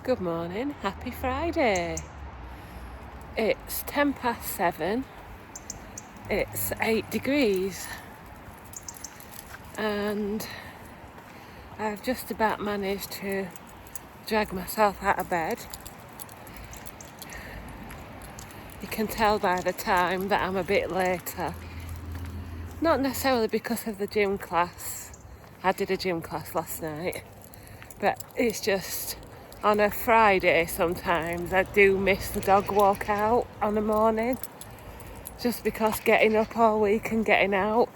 Good morning, happy Friday. It's 7:10, it's 8 degrees and I've just about managed to drag myself out of bed. You can tell by the time that I'm a bit later. Not necessarily because of the gym class. I did a gym class last night, but it's just on a Friday sometimes I do miss the dog walk out on the morning, just because getting up all week and getting out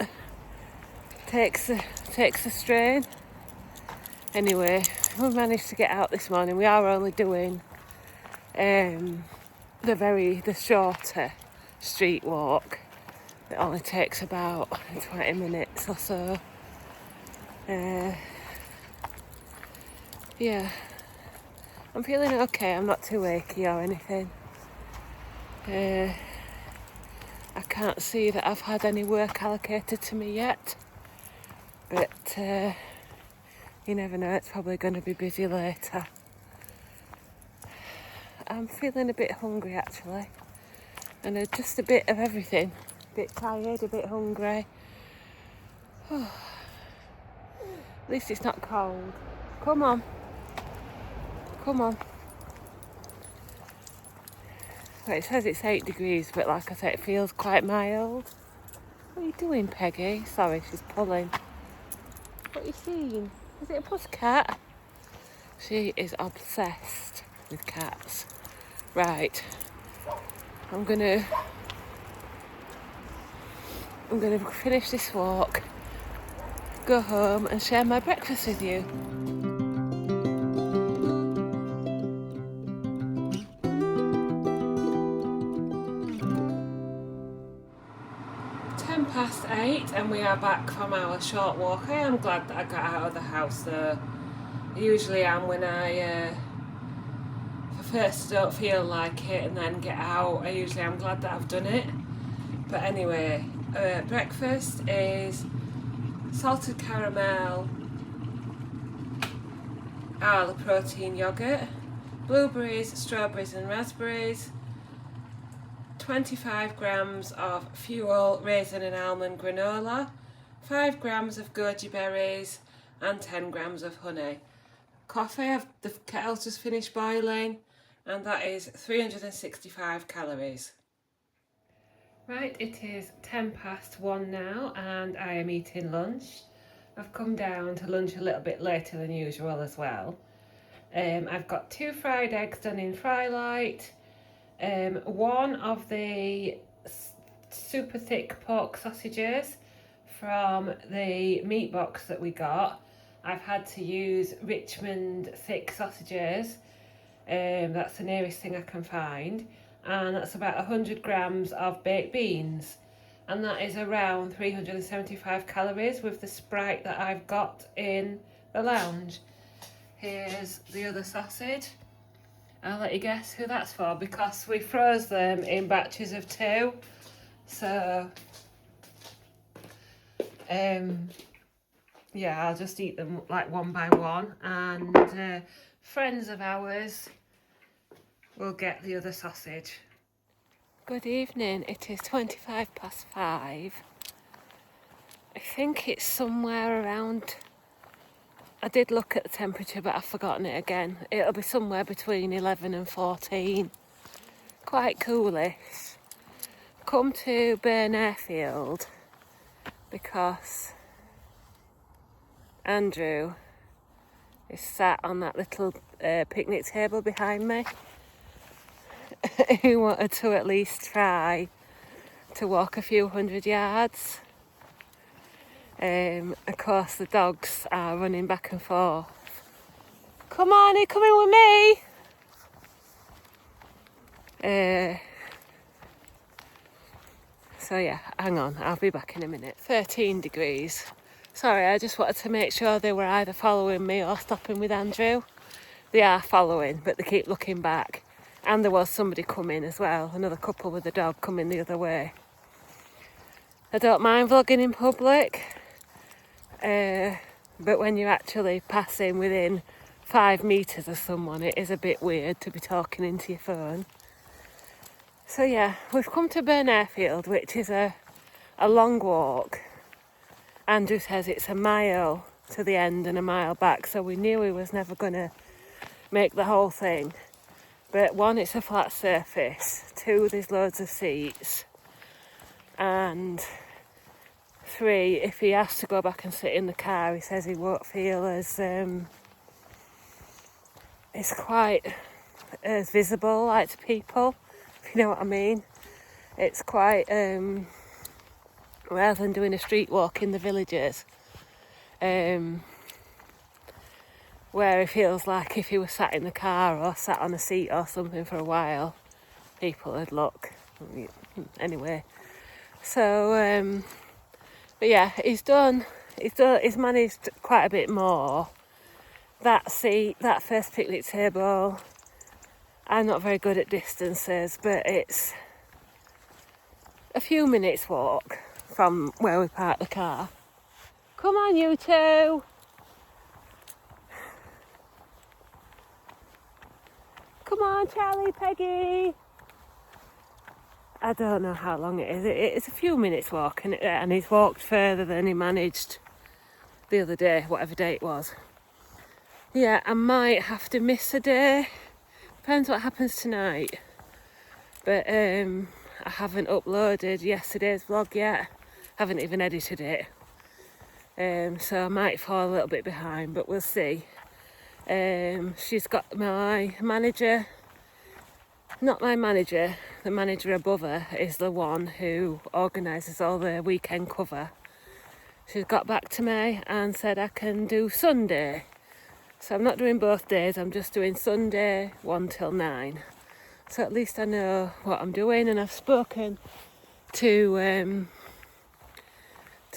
takes a strain. Anyway, we managed to get out this morning. We are only doing the shorter street walk. It only takes about 20 minutes or so. Yeah, I'm feeling okay. I'm not too achy or anything. I can't see that I've had any work allocated to me yet, but you never know, it's probably going to be busy later. I'm feeling a bit hungry actually, and just a bit of everything. A bit tired, a bit hungry. At least it's not cold. Come on. Well, it says it's 8 degrees, but like I said, it feels quite mild. What are you doing, Peggy? Sorry, she's pulling. What are you seeing? Is it a pussycat? She is obsessed with cats. Right. I'm gonna finish this walk, go home and share my breakfast with you. 8:10 and we are back from our short walk. I am glad that I got out of the house though. I usually am when I first don't feel like it and then get out. I usually am glad that I've done it. But anyway, breakfast is salted caramel Arla protein yoghurt, blueberries, strawberries and raspberries, 25 grams of fuel raisin and almond granola, 5 grams of goji berries and 10 grams of honey. Coffee, the kettle's just finished boiling, and that is 365 calories. Right, it is 1:10 now and I am eating lunch. I've come down to lunch a little bit later than usual as well. I've got 2 fried eggs done in Frylight, one of the super thick pork sausages from the meat box that we got. I've had to use Richmond thick sausages. That's the nearest thing I can find, and that's about 100 grams of baked beans, and that is around 375 calories with the Sprite that I've got in the lounge. Here's the other sausage. I'll let you guess who that's for, because we froze them in batches of 2. So yeah, I'll just eat them like one by one, and friends of ours will get the other sausage. Good evening, it is 5:25. I think it's somewhere around, I did look at the temperature but I've forgotten it again. It'll be somewhere between 11 and 14. Quite coolish. Come to Burn Airfield because Andrew is sat on that little picnic table behind me. He wanted to at least try to walk a few hundred yards. Of course the dogs are running back and forth. Come on, are you coming with me? So yeah, hang on, I'll be back in a minute. 13 degrees. Sorry, I just wanted to make sure they were either following me or stopping with Andrew. They are following, but they keep looking back. And there was somebody coming as well, another couple with a dog coming the other way. I don't mind vlogging in public, but when you're actually passing within 5 metres of someone, it is a bit weird to be talking into your phone. So yeah, we've come to Burn Airfield, which is a long walk. Andrew says it's a mile to the end and a mile back, so we knew we was never going to make the whole thing. But 1, it's a flat surface. 2, there's loads of seats. And 3, if he has to go back and sit in the car, he says he won't feel as it's quite as visible like to people, if you know what I mean. It's quite rather than doing a street walk in the villages, where he feels like if he was sat in the car or sat on a seat or something for a while, people would look. Anyway, so but yeah, he's managed quite a bit more. That seat, that first picnic table, I'm not very good at distances, but it's a few minutes walk from where we parked the car. Come on, you two. Come on, Charlie, Peggy. I don't know how long it is. It's a few minutes walk, and he's walked further than he managed the other day, whatever day it was. Yeah, I might have to miss a day. Depends what happens tonight. But I haven't uploaded yesterday's vlog yet. Haven't even edited it. So I might fall a little bit behind, but we'll see. She's got my manager. Not my manager, the manager above her is the one who organises all the weekend cover. She's got back to me and said I can do Sunday. So I'm not doing both days, I'm just doing Sunday 1 till 9. So at least I know what I'm doing, and I've spoken to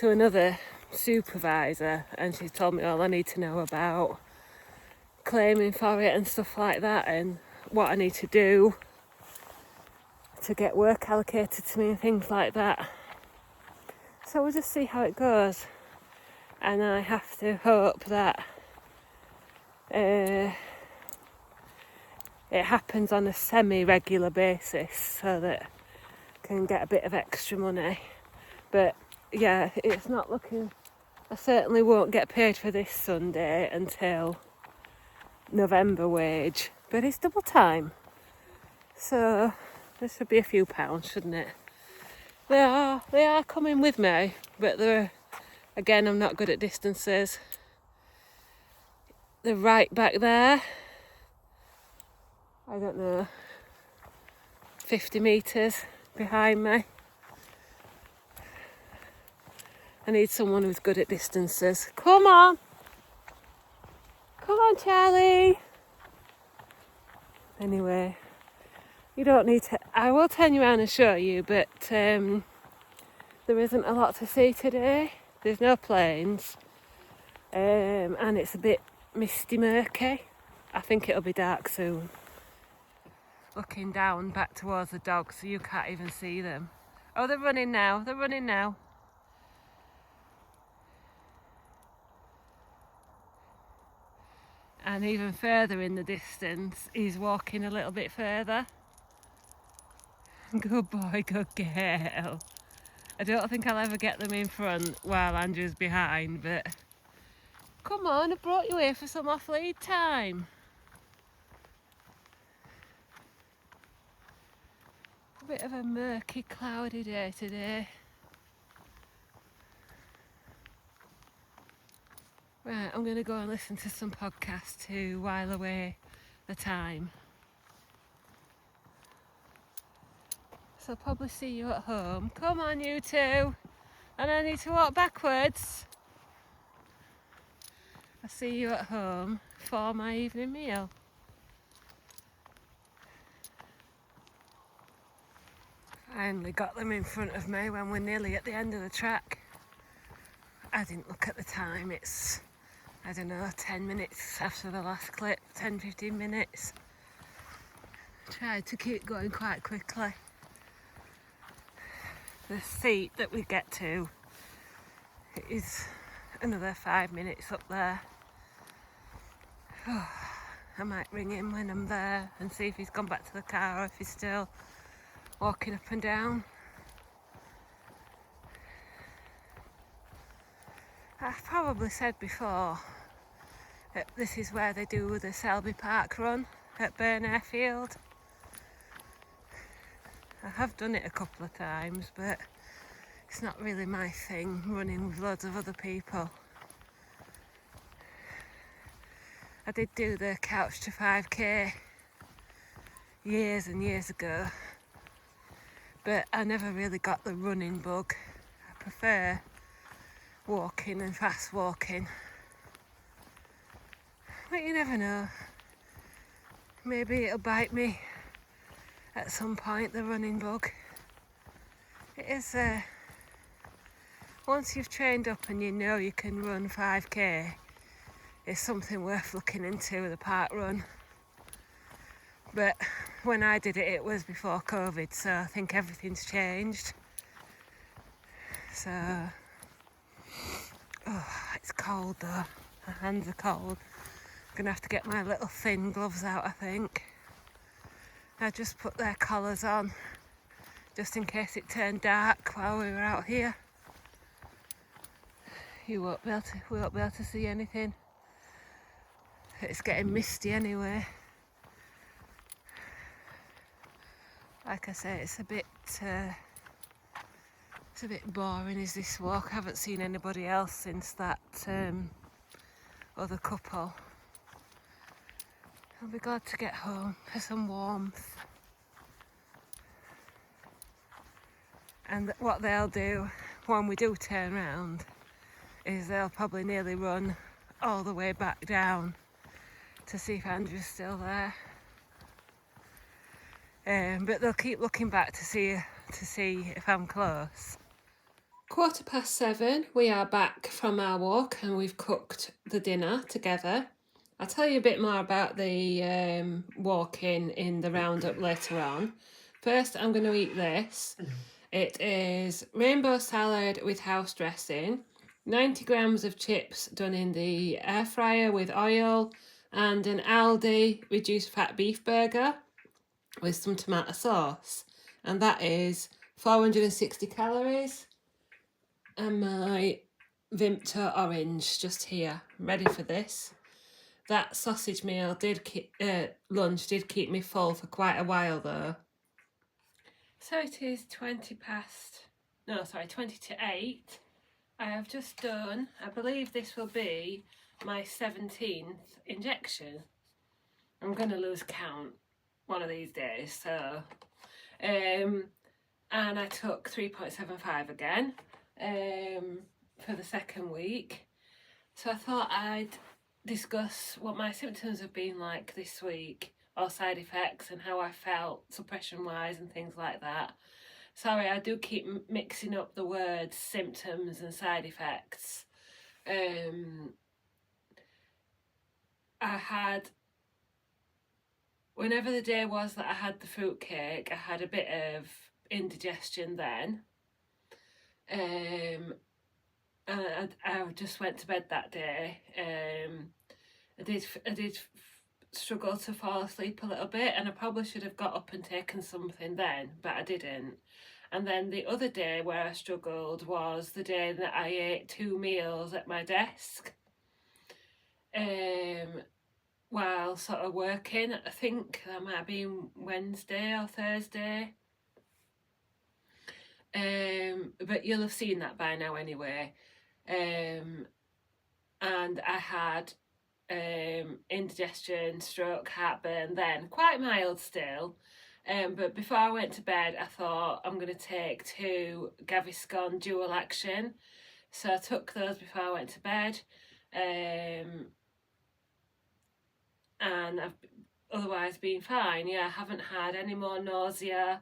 another supervisor, and she's told me all I need to know about claiming for it and stuff like that, and what I need to do to get work allocated to me and things like that. So we'll just see how it goes, and I have to hope that it happens on a semi-regular basis so that I can get a bit of extra money. But yeah, it's not looking, I certainly won't get paid for this Sunday until November wage, but it's double time, so this should be a few pounds, shouldn't it? They are coming with me, but again, I'm not good at distances. They're right back there, I don't know, 50 metres behind me. I need someone who's good at distances. Come on Charlie. Anyway, you don't need to, I will turn you around and show you, but there isn't a lot to see today. There's no planes, and it's a bit misty murky. I think it'll be dark soon. Looking down back towards the dogs, so you can't even see them. Oh, they're running now. And even further in the distance, he's walking a little bit further. Good boy, good girl. I don't think I'll ever get them in front while Andrew's behind, but come on, I brought you here for some off-lead time. A bit of a murky, cloudy day today. Right, I'm going to go and listen to some podcasts to while away the time. So I'll probably see you at home. Come on, you two. And I need to walk backwards. I'll see you at home for my evening meal. Finally got them in front of me when we're nearly at the end of the track. I didn't look at the time, it's, I don't know, 10 minutes after the last clip, 10-15 minutes. Tried to keep going quite quickly. The seat that we get to is another 5 minutes up there. Oh. I might ring him when I'm there and see if he's gone back to the car or if he's still walking up and down. I've probably said before that this is where they do the Selby Park run at Burn Airfield. I have done it a couple of times, but it's not really my thing, running with loads of other people. I did do the Couch to 5k years and years ago, but I never really got the running bug. I prefer walking and fast walking. But you never know. Maybe it'll bite me at some point, the running bug. It is, once you've trained up and you know you can run 5k, it's something worth looking into, the park run. But when I did it, it was before COVID, so I think everything's changed. So, oh, it's cold though. My hands are cold. I'm gonna have to get my little thin gloves out, I think. I just put their collars on, just in case it turned dark while we were out here. We won't be able to see anything. It's getting misty anyway. Like I say, it's a bit boring, is this walk. I haven't seen anybody else since that other couple. It'll be glad to get home for some warmth. And what they'll do when we do turn round is they'll probably nearly run all the way back down to see if Andrew's still there. But they'll keep looking back to see if I'm close. 7:15, we are back from our walk and we've cooked the dinner together. I'll tell you a bit more about the walking in the roundup later on. First, I'm going to eat this. It is rainbow salad with house dressing, 90 grams of chips done in the air fryer with oil, and an Aldi reduced fat beef burger with some tomato sauce. And that is 460 calories. And my Vimto orange just here, ready for this. That sausage meal lunch did keep me full for quite a while though. So it is 20 to 8. I have just done, I believe this will be my 17th injection. I'm going to lose count one of these days, so and I took 3.75 again for the second week. So I thought I'd discuss what my symptoms have been like this week, or side effects, and how I felt suppression wise and things like that. Sorry, I do keep mixing up the words symptoms and side effects. I had, whenever the day was that I had the fruitcake, I had a bit of indigestion then. And I just went to bed that day. I did struggle to fall asleep a little bit, and I probably should have got up and taken something then, but I didn't. And then the other day where I struggled was the day that I ate 2 meals at my desk while sort of working. I think that might have been Wednesday or Thursday. But you'll have seen that by now anyway. And I had indigestion, stroke, heartburn then, quite mild still. But before I went to bed, I thought I'm going to take 2 Gaviscon dual action. So I took those before I went to bed. And I've otherwise been fine. Yeah, I haven't had any more nausea.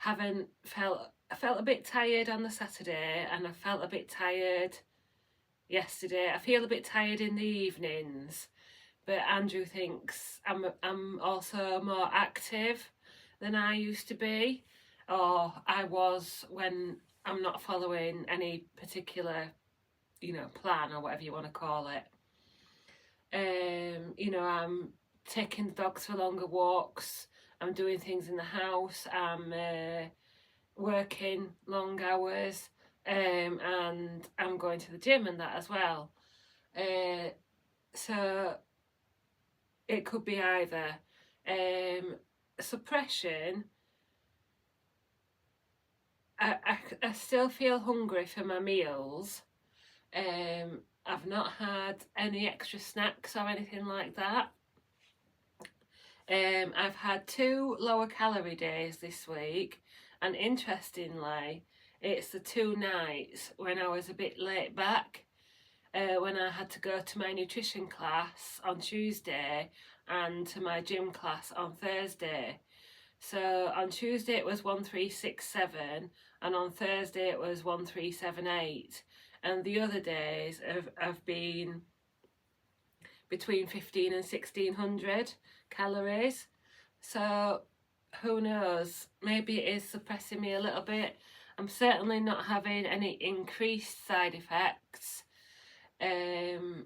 I felt a bit tired on the Saturday, and I felt a bit tired yesterday. I feel a bit tired in the evenings, but Andrew thinks I'm also more active than I used to be, or I was when I'm not following any particular, plan or whatever you want to call it. I'm taking the dogs for longer walks, I'm doing things in the house, I'm working long hours, and I'm going to the gym and that as well. So it could be either suppression. I still feel hungry for my meals. I've not had any extra snacks or anything like that. I've had 2 lower calorie days this week, and interestingly, it's the 2 nights when I was a bit late back, when I had to go to my nutrition class on Tuesday and to my gym class on Thursday. So on Tuesday it was 1367 and on Thursday it was 1378, and the other days have been between 15 and 1600 calories. So who knows, maybe it is suppressing me a little bit. I'm certainly not having any increased side effects. I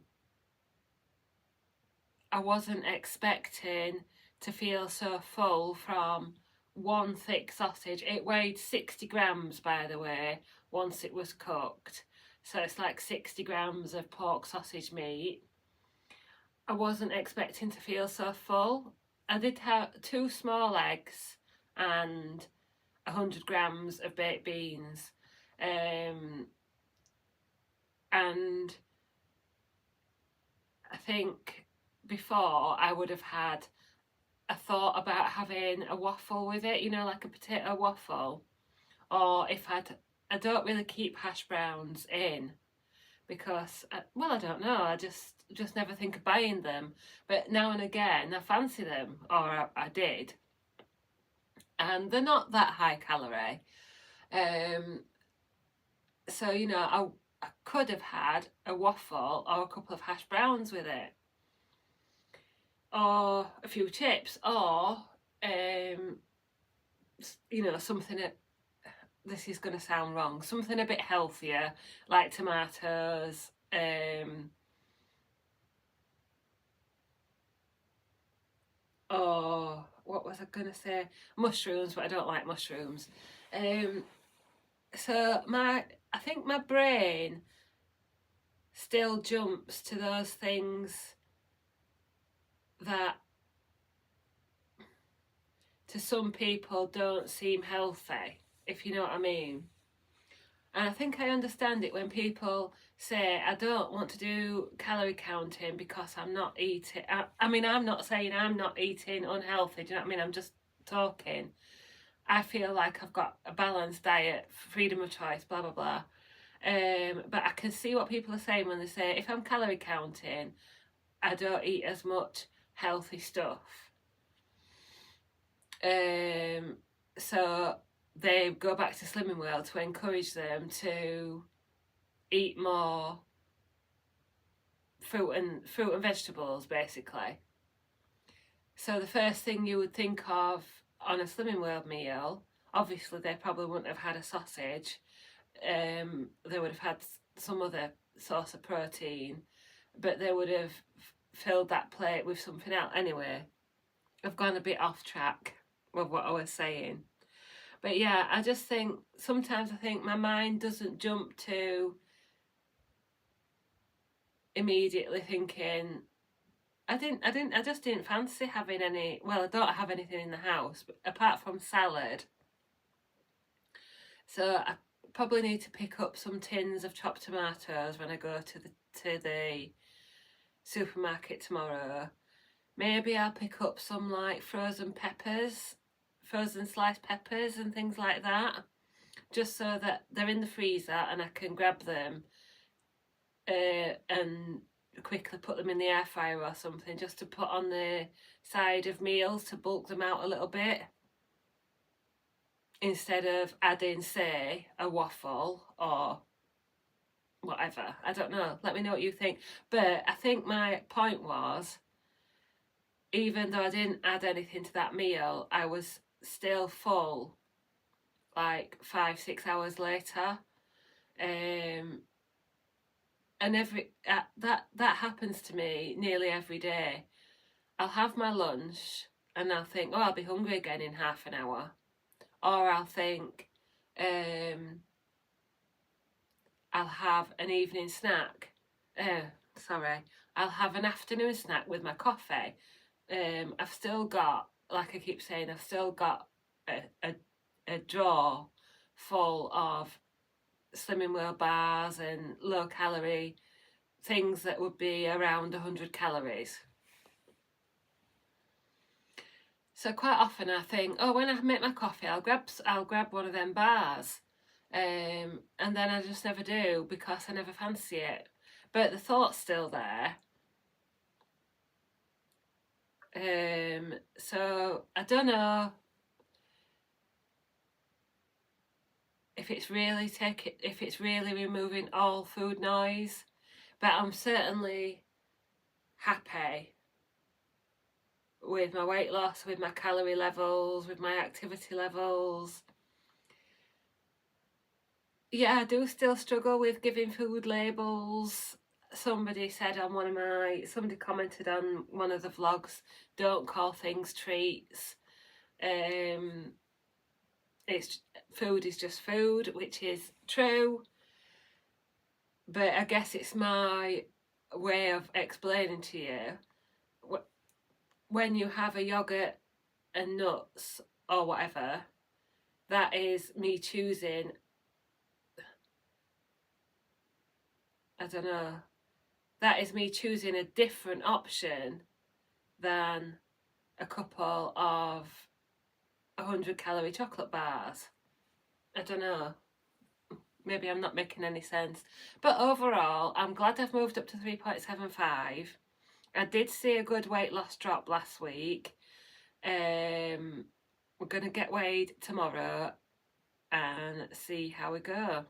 wasn't expecting to feel so full from one thick sausage. It weighed 60 grams, by the way, once it was cooked. So it's like 60 grams of pork sausage meat. I wasn't expecting to feel so full. I did have 2 small eggs and 100 grams of baked beans. And I think before I would have had a thought about having a waffle with it, you know, like a potato waffle. Or if I don't really keep hash browns in because, well, I don't know, I just never think of buying them. But now and again I fancy them, or I did. And they're not that high calorie. So, you know, I could have had a waffle or a couple of hash browns with it, or a few chips, or you know, something, this is going to sound wrong, something a bit healthier like tomatoes, or what was I going to say, mushrooms, but I don't like mushrooms. So I think my brain still jumps to those things that to some people don't seem healthy, if you know what I mean. And I think I understand it when people say, I don't want to do calorie counting because I'm not eating. I mean, I'm not saying I'm not eating unhealthy, do you know what I mean? I'm just talking. I feel like I've got a balanced diet, freedom of choice, blah, blah, blah. But I can see what people are saying when they say, if I'm calorie counting, I don't eat as much healthy stuff. So they go back to Slimming World to encourage them to eat more fruit and vegetables, basically. So the first thing you would think of on a Slimming World meal, obviously they probably wouldn't have had a sausage. They would have had some other source of protein, but they would have filled that plate with something else. Anyway, I've gone a bit off track with what I was saying. But yeah, I just think, sometimes I think my mind doesn't jump to immediately thinking, I just didn't fancy having any, well, I don't have anything in the house, but apart from salad. So I probably need to pick up some tins of chopped tomatoes when I go to the supermarket tomorrow. Maybe I'll pick up some like frozen sliced peppers and things like that, just so that they're in the freezer and I can grab them and quickly put them in the air fryer or something, just to put on the side of meals to bulk them out a little bit, instead of adding, say, a waffle or whatever. I don't know, let me know what you think. But I think my point was, even though I didn't add anything to that meal, I was still full like 5-6 hours later. And that happens to me nearly every day. I'll have my lunch and I'll think, oh, I'll be hungry again in half an hour. Or I'll think, I'll have an evening snack. I'll have an afternoon snack with my coffee. I've still got, like I keep saying, I've still got a drawer full of Slimming World bars and low calorie things that would be around 100 calories. So quite often I think, oh, when I make my coffee, I'll grab one of them bars, and then I just never do because I never fancy it. But the thought's still there. So I don't know if it's really removing all food noise, but I'm certainly happy with my weight loss, with my calorie levels, with my activity levels. Yeah, I do still struggle with giving food labels. Somebody commented on one of the vlogs, don't call things treats. Food is just food, which is true. But I guess it's my way of explaining to you, when you have a yogurt and nuts or whatever, that is me choosing, I don't know, that is me choosing a different option than a couple of 100 calorie chocolate bars. I don't know. Maybe I'm not making any sense. But overall, I'm glad I've moved up to 3.75. I did see a good weight loss drop last week. We're going to get weighed tomorrow and see how we go.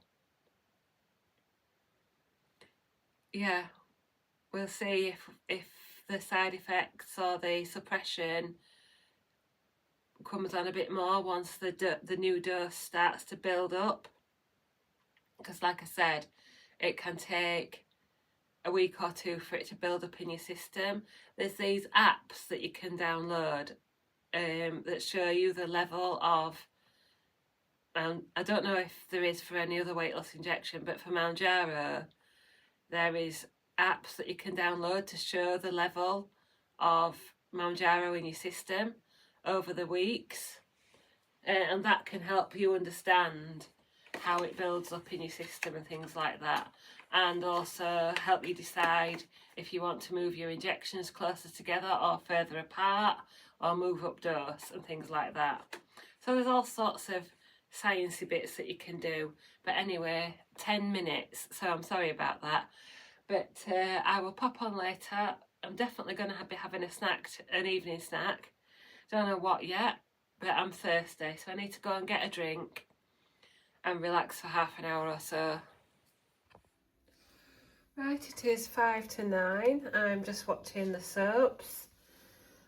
Yeah, we'll see if the side effects or the suppression comes on a bit more once the new dose starts to build up. Because like I said, it can take a week or two for it to build up in your system. There's these apps that you can download that show you the level of, I don't know if there is for any other weight loss injection, but for Mounjaro, there is apps that you can download to show the level of Mounjaro in your system over the weeks, and that can help you understand how it builds up in your system and things like that, and also help you decide if you want to move your injections closer together or further apart, or move up dose and things like that. So there's all sorts of sciencey bits that you can do. But anyway, 10 minutes, so I'm sorry about that. But I will pop on later. I'm definitely going to be having an evening snack. Don't know what yet, but I'm thirsty, so I need to go and get a drink and relax for half an hour or so. Right, it is 5 to 9. I'm just watching the soaps.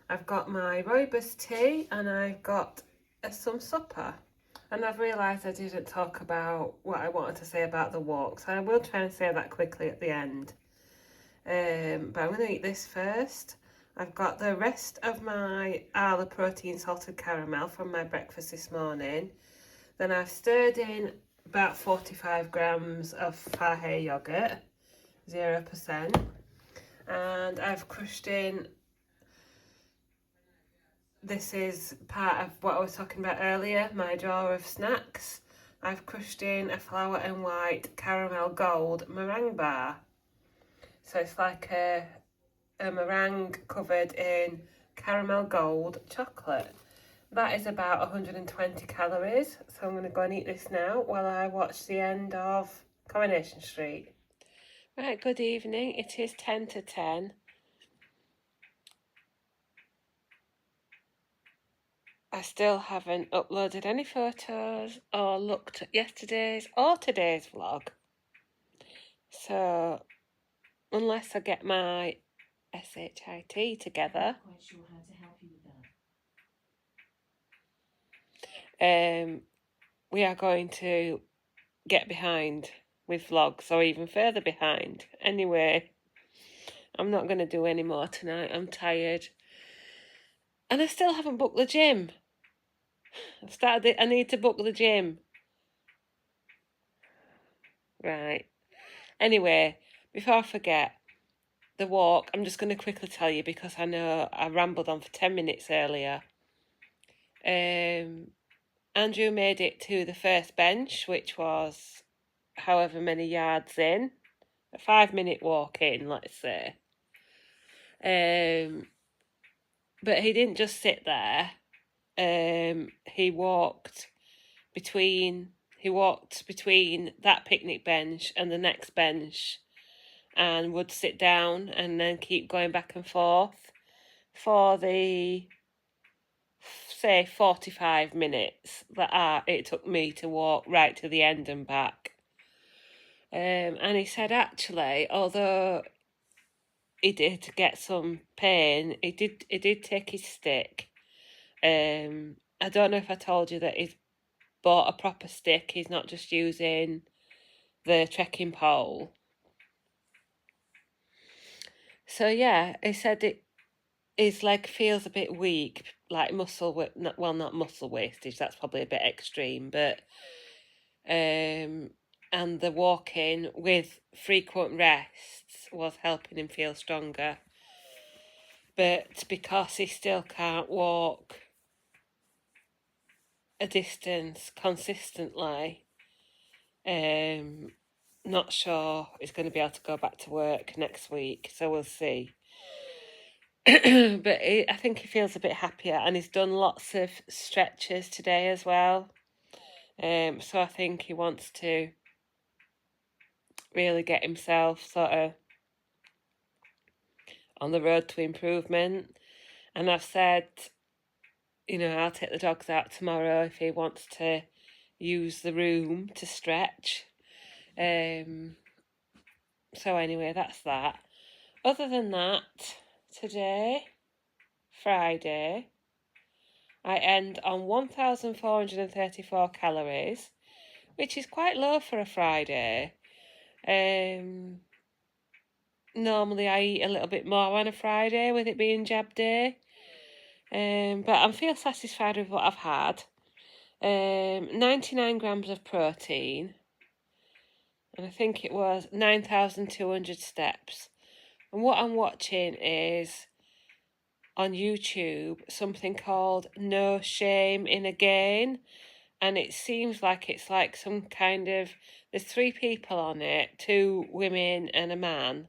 I've got my rooibos tea and I've got some supper. And I've realised I didn't talk about what I wanted to say about the walk, so I will try and say that quickly at the end. But I'm going to eat this first. I've got the rest of my Arla protein salted caramel from my breakfast this morning. Then I've stirred in about 45 grams of Fahey yoghurt, 0%. And I've crushed in, this is part of what I was talking about earlier, my drawer of snacks. I've crushed in a flour and white caramel gold meringue bar. So it's like a meringue covered in caramel gold chocolate. That is about 120 calories. So I'm going to go and eat this now while I watch the end of Coronation Street. Right, good evening. It is 10 to 10. I still haven't uploaded any photos or looked at yesterday's or today's vlog. So, unless I get my SHIT together, I'm not quite sure how to help you with that. We are going to get behind with vlogs, or even further behind. Anyway, I'm not going to do any more tonight. I'm tired. And I still haven't booked the gym. I need to book the gym. Right. Anyway, before I forget, the walk, I'm just going to quickly tell you because I know I rambled on for 10 minutes earlier. Andrew made it to the first bench, which was however many yards in. A 5-minute walk in, let's say. But he didn't just sit there. He walked between that picnic bench and the next bench, and would sit down and then keep going back and forth for the, say, 45 minutes that it took me to walk right to the end and back. And he said actually, although he did get some pain, he did take his stick. I don't know if I told you that he's bought a proper stick. He's not just using the trekking pole. So yeah, he said his leg feels a bit weak, like not muscle wastage, that's probably a bit extreme, but and the walking with frequent rests was helping him feel stronger. But because he still can't walk a distance consistently, not sure he's going to be able to go back to work next week, so we'll see. But I think he feels a bit happier, and he's done lots of stretches today as well. So I think he wants to really get himself sort of on the road to improvement. And I've said, I'll take the dogs out tomorrow if he wants to use the room to stretch. So anyway, that's that. Other than that, today, Friday, I end on 1,434 calories, which is quite low for a Friday. Normally I eat a little bit more on a Friday with it being jab day. But I feel satisfied with what I've had. 99 grams of protein, and I think it was 9,200 steps. And what I'm watching is on YouTube something called No Shame in a Gain, and it seems like it's like some kind of, there's 3 people on it, 2 women and a man.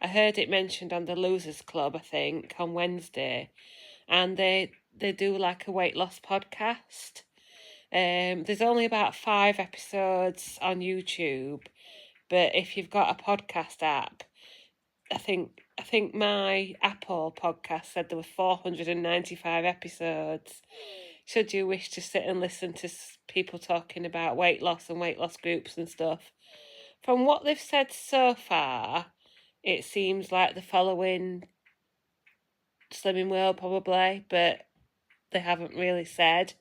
I heard it mentioned on the Losers Club, I think, on Wednesday, and they do like a weight loss podcast. There's only about 5 episodes on YouTube, but if you've got a podcast app, I think my Apple podcast said there were 495 episodes. Should you wish to sit and listen to people talking about weight loss and weight loss groups and stuff. From what they've said so far, it seems like the following Slimming World probably, but they haven't really said.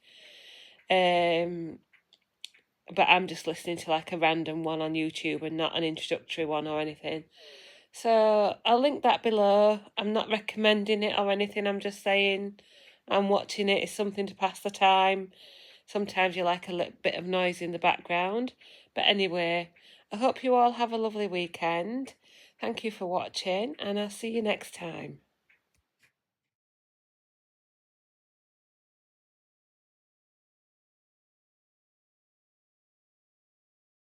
But I'm just listening to like a random one on YouTube and not an introductory one or anything. So I'll link that below. I'm not recommending it or anything. I'm just saying I'm watching it. It's something to pass the time. Sometimes you like a little bit of noise in the background. But anyway, I hope you all have a lovely weekend. Thank you for watching, and I'll see you next time.